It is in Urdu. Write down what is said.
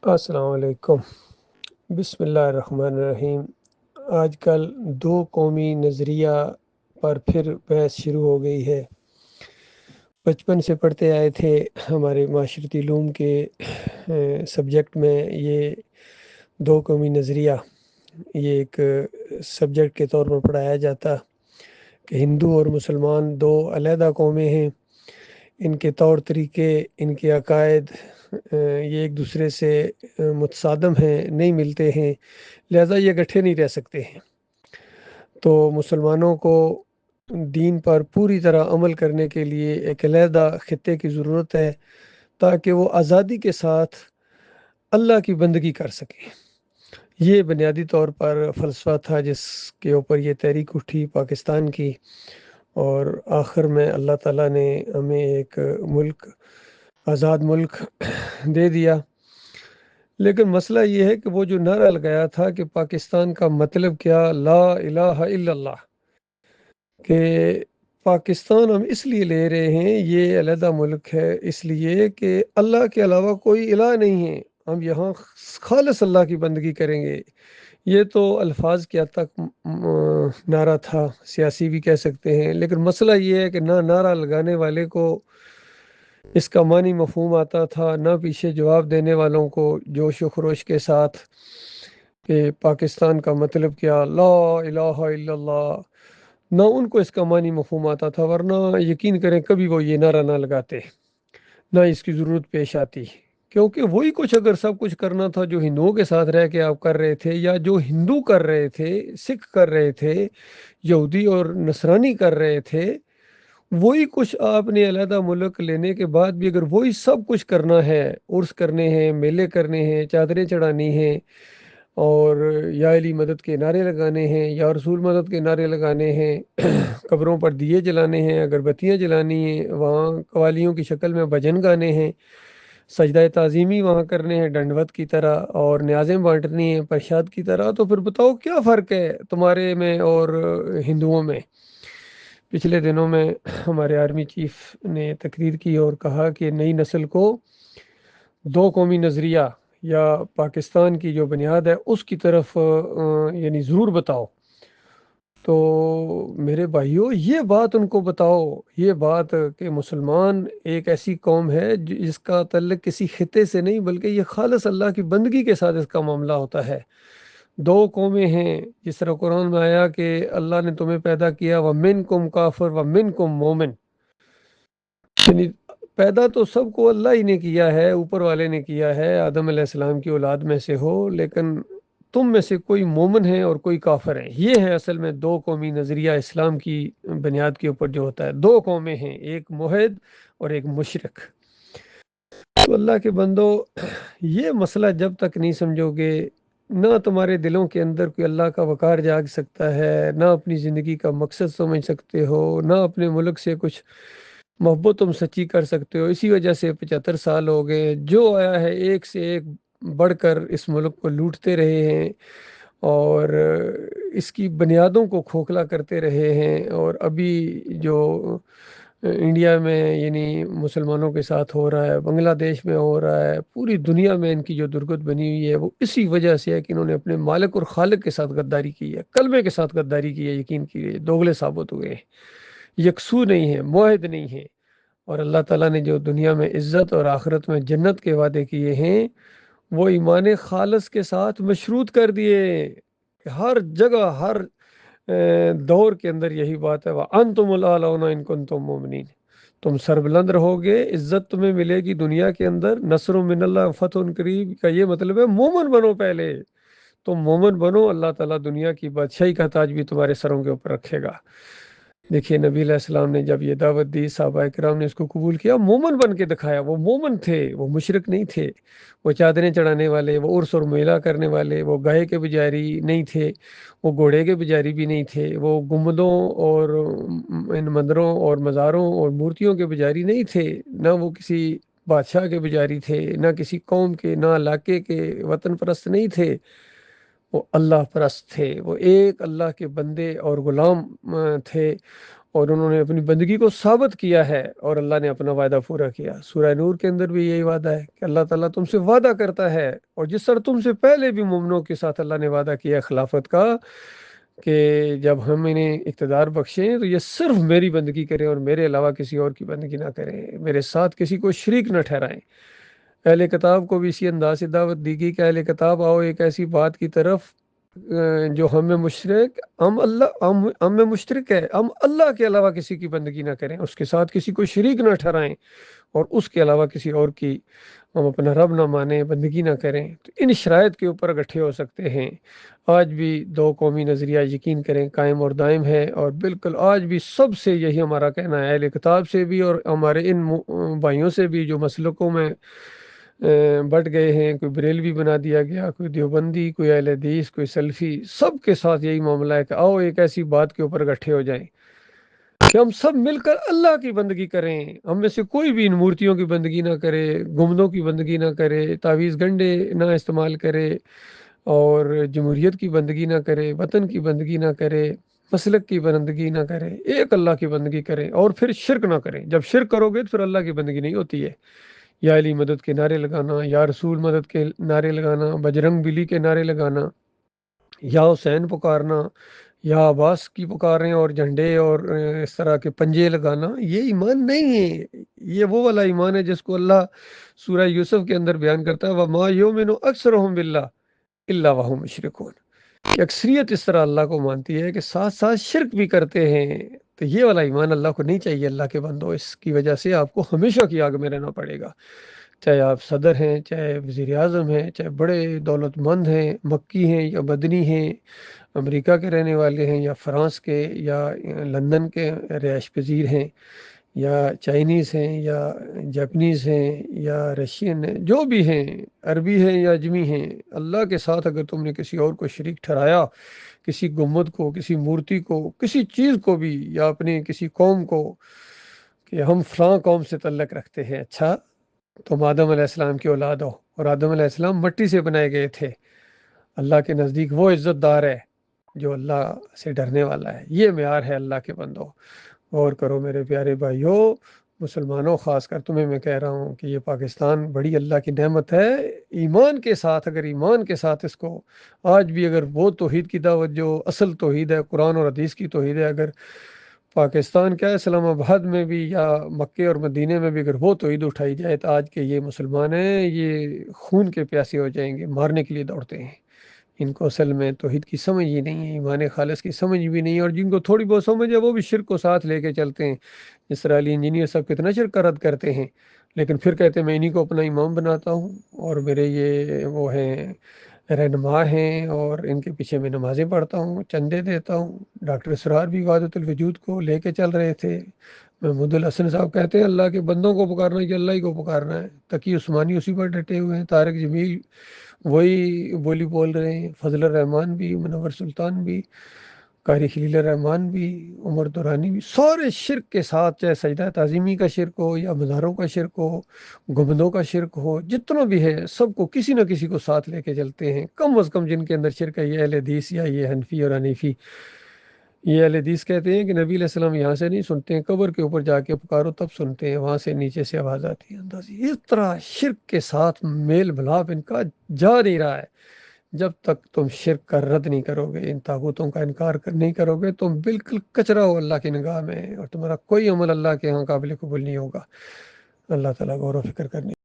السلام علیکم۔ بسم اللہ الرحمن الرحیم۔ آج کل دو قومی نظریہ پر پھر بحث شروع ہو گئی ہے۔ بچپن سے پڑھتے آئے تھے ہمارے معاشرتی علوم کے سبجیکٹ میں یہ دو قومی نظریہ یہ ایک سبجیکٹ کے طور پر پڑھایا جاتا کہ ہندو اور مسلمان دو علیحدہ قومیں ہیں، ان کے طور طریقے، ان کے عقائد یہ ایک دوسرے سے متصادم ہیں، نہیں ملتے ہیں، لہذا یہ اکٹھے نہیں رہ سکتے ہیں۔ تو مسلمانوں کو دین پر پوری طرح عمل کرنے کے لیے ایک علیحدہ خطے کی ضرورت ہے تاکہ وہ آزادی کے ساتھ اللہ کی بندگی کر سکیں۔ یہ بنیادی طور پر فلسفہ تھا جس کے اوپر یہ تحریک اٹھی پاکستان کی، اور آخر میں اللہ تعالیٰ نے ہمیں ایک ملک، آزاد ملک دے دیا۔ لیکن مسئلہ یہ ہے کہ وہ جو نعرہ لگایا تھا کہ پاکستان کا مطلب کیا، لا الہ الا اللہ، کہ پاکستان ہم اس لیے لے رہے ہیں، یہ علیحدہ ملک ہے اس لیے کہ اللہ کے علاوہ کوئی الہ نہیں ہے، ہم یہاں خالص اللہ کی بندگی کریں گے۔ یہ تو الفاظ کے حد تک نعرہ تھا، سیاسی بھی کہہ سکتے ہیں، لیکن مسئلہ یہ ہے کہ نہ نعرہ لگانے والے کو اس کا معنی مفہوم آتا تھا، نہ پیچھے جواب دینے والوں کو جوش و خروش کے ساتھ کہ پاکستان کا مطلب کیا، لا الہ الا اللہ، نہ ان کو اس کا معنی مفہوم آتا تھا، ورنہ یقین کریں کبھی وہ یہ نعرہ نہ لگاتے، نہ اس کی ضرورت پیش آتی، کیونکہ وہی کچھ اگر سب کچھ کرنا تھا جو ہندوؤں کے ساتھ رہ کے آپ کر رہے تھے، یا جو ہندو کر رہے تھے، سکھ کر رہے تھے، یہودی اور نصرانی کر رہے تھے، وہی کچھ آپ نے علیحدہ ملک لینے کے بعد بھی اگر وہی سب کچھ کرنا ہے، عرس کرنے ہیں، میلے کرنے ہیں، چادریں چڑھانی ہیں، اور یا علی مدد کے نعرے لگانے ہیں، یا رسول مدد کے نعرے لگانے ہیں، قبروں پر دیے جلانے ہیں، اگربتیاں جلانی ہیں، وہاں قوالیوں کی شکل میں بھجن گانے ہیں، سجدہ تعظیمی وہاں کرنے ہیں ڈنڈوت کی طرح، اور نیازیں بانٹنی ہیں پرشاد کی طرح، تو پھر بتاؤ کیا فرق ہے تمہارے میں اور ہندوؤں میں؟ پچھلے دنوں میں ہمارے آرمی چیف نے تقریر کی اور کہا کہ نئی نسل کو دو قومی نظریہ یا پاکستان کی جو بنیاد ہے اس کی طرف یعنی ضرور بتاؤ۔ تو میرے بھائیوں، یہ بات ان کو بتاؤ، یہ بات کہ مسلمان ایک ایسی قوم ہے جس کا تعلق کسی خطے سے نہیں بلکہ یہ خالص اللہ کی بندگی کے ساتھ اس کا معاملہ ہوتا ہے۔ دو قومیں ہیں، جس طرح قرآن میں آیا کہ اللہ نے تمہیں پیدا کیا وَمِنْكُمْ کافر وَمِنْكُمْ مومن، یعنی پیدا تو سب کو اللہ ہی نے کیا ہے، اوپر والے نے کیا ہے، آدم علیہ السلام کی اولاد میں سے ہو، لیکن تم میں سے کوئی مومن ہے اور کوئی کافر ہے۔ یہ ہے اصل میں دو قومی نظریہ اسلام کی بنیاد کے اوپر جو ہوتا ہے۔ دو قومیں ہیں، ایک موحد اور ایک مشرک۔ تو اللہ کے بندو، یہ مسئلہ جب تک نہیں سمجھو گے، نہ تمہارے دلوں کے اندر کوئی اللہ کا وقار جاگ سکتا ہے، نہ اپنی زندگی کا مقصد سمجھ سکتے ہو، نہ اپنے ملک سے کچھ محبت تم سچی کر سکتے ہو۔ اسی وجہ سے 75 سال ہو گئے، جو آیا ہے ایک سے ایک بڑھ کر اس ملک کو لوٹتے رہے ہیں، اور اس کی بنیادوں کو کھوکھلا کرتے رہے ہیں، اور ابھی جو انڈیا میں یعنی مسلمانوں کے ساتھ ہو رہا ہے، بنگلہ دیش میں ہو رہا ہے، پوری دنیا میں ان کی جو درگت بنی ہوئی ہے، وہ اسی وجہ سے ہے کہ انہوں نے اپنے مالک اور خالق کے ساتھ غداری کی ہے، کلمے کے ساتھ غداری کی ہے، یقین کیجیے دوگلے ثابت ہوئے ہیں، یکسو نہیں ہیں، معاہد نہیں ہیں۔ اور اللہ تعالیٰ نے جو دنیا میں عزت اور آخرت میں جنت کے وعدے کیے ہیں، وہ ایمان خالص کے ساتھ مشروط کر دیے کہ ہر جگہ، ہر دور کے اندر یہی بات ہے، وَأَنْتُمُ الْأَعْلَوْنَ إِن كُنتُم مُؤْمِنِينَ، تم سربلند رہو گے، عزت تمہیں ملے گی دنیا کے اندر، نصر من اللہ فتح قریب کا یہ مطلب ہے مومن بنو پہلے، تم مومن بنو، اللہ تعالیٰ دنیا کی بادشاہی کا تاج بھی تمہارے سروں کے اوپر رکھے گا۔ دیکھیے نبی علیہ السلام نے جب یہ دعوت دی، صحابہ کرام نے اس کو قبول کیا، مومن بن کے دکھایا، وہ مومن تھے، وہ مشرک نہیں تھے، وہ چادریں چڑھانے والے، وہ عرس اور میلہ کرنے والے، وہ گائے کے پجاری نہیں تھے، وہ گھوڑے کے پجاری بھی نہیں تھے، وہ گنبدوں اور ان مندروں اور مزاروں اور مورتیوں کے پجاری نہیں تھے، نہ وہ کسی بادشاہ کے پجاری تھے، نہ کسی قوم کے، نہ علاقے کے، وطن پرست نہیں تھے، وہ اللہ پرست تھے، وہ ایک اللہ کے بندے اور غلام تھے، اور انہوں نے اپنی بندگی کو ثابت کیا ہے اور اللہ نے اپنا وعدہ پورا کیا۔ سورہ نور کے اندر بھی یہی وعدہ ہے کہ اللہ تعالیٰ تم سے وعدہ کرتا ہے، اور جس طرح تم سے پہلے بھی مومنوں کے ساتھ اللہ نے وعدہ کیا خلافت کا کہ جب ہم انہیں اقتدار بخشیں تو یہ صرف میری بندگی کریں اور میرے علاوہ کسی اور کی بندگی نہ کریں، میرے ساتھ کسی کو شریک نہ ٹھہرائیں۔ اہل کتاب کو بھی اسی انداز سے دعوت دی گئی کہ اہل کتاب آؤ ایک ایسی بات کی طرف جو ہم میں مشرک ہم میں مشترک ہے، ہم اللہ کے علاوہ کسی کی بندگی نہ کریں، اس کے ساتھ کسی کو شریک نہ ٹھہرائیں، اور اس کے علاوہ کسی اور کی ہم اپنا رب نہ مانیں، بندگی نہ کریں۔ تو ان شرائط کے اوپر اکٹھے ہو سکتے ہیں۔ آج بھی دو قومی نظریہ یقین کریں قائم اور دائم ہے، اور بالکل آج بھی سب سے یہی ہمارا کہنا ہے، اہل کتاب سے بھی اور ہمارے ان بھائیوں سے بھی جو مسلکوں میں بٹ گئے ہیں، کوئی بریلوی بنا دیا گیا، کوئی دیوبندی، کوئی اہل حدیث، کوئی سلفی، سب کے ساتھ یہی معاملہ ہے کہ آؤ ایک ایسی بات کے اوپر اکٹھے ہو جائیں کہ ہم سب مل کر اللہ کی بندگی کریں۔ ہم میں سے کوئی بھی ان مورتیوں کی بندگی نہ کرے، گنبدوں کی بندگی نہ کرے، تعویذ گنڈے نہ استعمال کرے، اور جمہوریت کی بندگی نہ کرے، وطن کی بندگی نہ کرے، مسلک کی بندگی نہ کرے، ایک اللہ کی بندگی کریں، اور پھر شرک نہ کریں۔ جب شرک کرو گے تو پھر اللہ کی بندگی نہیں ہوتی ہے۔ یا علی مدد کے نعرے لگانا، یا رسول مدد کے نعرے لگانا، بجرنگ بلی کے نعرے لگانا، یا حسین پکارنا، یا عباس کی پکاریں اور جھنڈے اور اس طرح کے پنجے لگانا، یہ ایمان نہیں ہے۔ یہ وہ والا ایمان ہے جس کو اللہ سورہ یوسف کے اندر بیان کرتا ہے، وَمَا يُؤْمِنُ أَكْثَرُهُم بِاللَّهِ إِلَّا وَهُمْ مُشْرِكُونَ، کہ اکثریت اس طرح اللہ کو مانتی ہے کہ ساتھ ساتھ شرک بھی کرتے ہیں۔ تو یہ والا ایمان اللہ کو نہیں چاہیے۔ اللہ کے بندو، اس کی وجہ سے آپ کو ہمیشہ کی آگ میں رہنا پڑے گا، چاہے آپ صدر ہیں، چاہے وزیر اعظم ہیں، چاہے بڑے دولت مند ہیں، مکی ہیں یا مدنی ہیں، امریکہ کے رہنے والے ہیں یا فرانس کے یا لندن کے رہائش پذیر ہیں، یا چائنیز ہیں یا جاپنیز ہیں یا رشین ہیں، جو بھی ہیں، عربی ہیں یا اجمی ہیں، اللہ کے ساتھ اگر تم نے کسی اور کو شریک ٹھہرایا، کسی گنبد کو، کسی مورتی کو، کسی چیز کو بھی، یا اپنے کسی قوم کو، کہ ہم فلاں قوم سے تعلق رکھتے ہیں، اچھا تم آدم علیہ السلام کی اولاد ہو، اور آدم علیہ السلام مٹی سے بنائے گئے تھے، اللہ کے نزدیک وہ عزت دار ہے جو اللہ سے ڈرنے والا ہے۔ یہ معیار ہے اللہ کے بندوں۔ غور کرو میرے پیارے بھائیوں، مسلمانوں، خاص کر تمہیں میں کہہ رہا ہوں کہ یہ پاکستان بڑی اللہ کی نعمت ہے۔ ایمان کے ساتھ، اگر ایمان کے ساتھ اس کو آج بھی، اگر وہ توحید کی دعوت جو اصل توحید ہے، قرآن اور حدیث کی توحید ہے، اگر پاکستان کیا ہے، اسلام آباد میں بھی یا مکے اور مدینے میں بھی اگر وہ توحید اٹھائی جائے تو آج کے یہ مسلمان ہیں، یہ خون کے پیاسے ہو جائیں گے، مارنے کے لیے دوڑتے ہیں۔ ان کو اصل میں توحید کی سمجھ ہی نہیں ہے، ایمان خالص کی سمجھ بھی نہیں ہے، اور جن کو تھوڑی بہت سمجھ ہے وہ بھی شرک کو ساتھ لے کے چلتے ہیں۔ جس طرح علی انجینئر صاحب کتنا شرک کا رد کرتے ہیں، لیکن پھر کہتے ہیں میں انہی کو اپنا امام بناتا ہوں، اور میرے یہ وہ ہیں رہنما ہیں، اور ان کے پیچھے میں نمازیں پڑھتا ہوں، چندے دیتا ہوں۔ ڈاکٹر اسرار بھی وحدت الوجود کو لے کے چل رہے تھے۔ محمود الحسن صاحب کہتے ہیں اللہ کے بندوں کو پکارنا ہے کہ اللہ ہی کو پکارنا ہے۔ تقی عثمانی اسی پر ڈٹے ہوئے ہیں، طارق جمیل وہی بولی بول رہے ہیں، فضل الرحمان بھی، منور سلطان بھی، قاری خلیل الرحمان بھی، عمر دورانی بھی، سارے شرک کے ساتھ، چاہے سجدہ تعظیمی کا شرک ہو یا مزاروں کا شرک ہو، گنبدوں کا شرک ہو، جتنا بھی ہے سب کو کسی نہ کسی کو ساتھ لے کے چلتے ہیں۔ کم از کم جن کے اندر شرک ہے یہ اہل حدیث یا یہ حنفی اور حنیفی۔ یہ اہل حدیث کہتے ہیں کہ نبی علیہ السلام یہاں سے نہیں سنتے ہیں، قبر کے اوپر جا کے پکارو تب سنتے ہیں، وہاں سے نیچے سے آواز آتی ہے اندازی۔ اس طرح شرک کے ساتھ میل ملاپ ان کا جا نہیں رہا ہے۔ جب تک تم شرک کا رد نہیں کرو گے، ان طاغوتوں کا انکار نہیں کرو گے، تم بالکل کچرا ہو اللہ کی نگاہ میں، اور تمہارا کوئی عمل اللہ کے ہاں قابل قبول نہیں ہوگا۔ اللہ تعالیٰ غور و فکر کرنے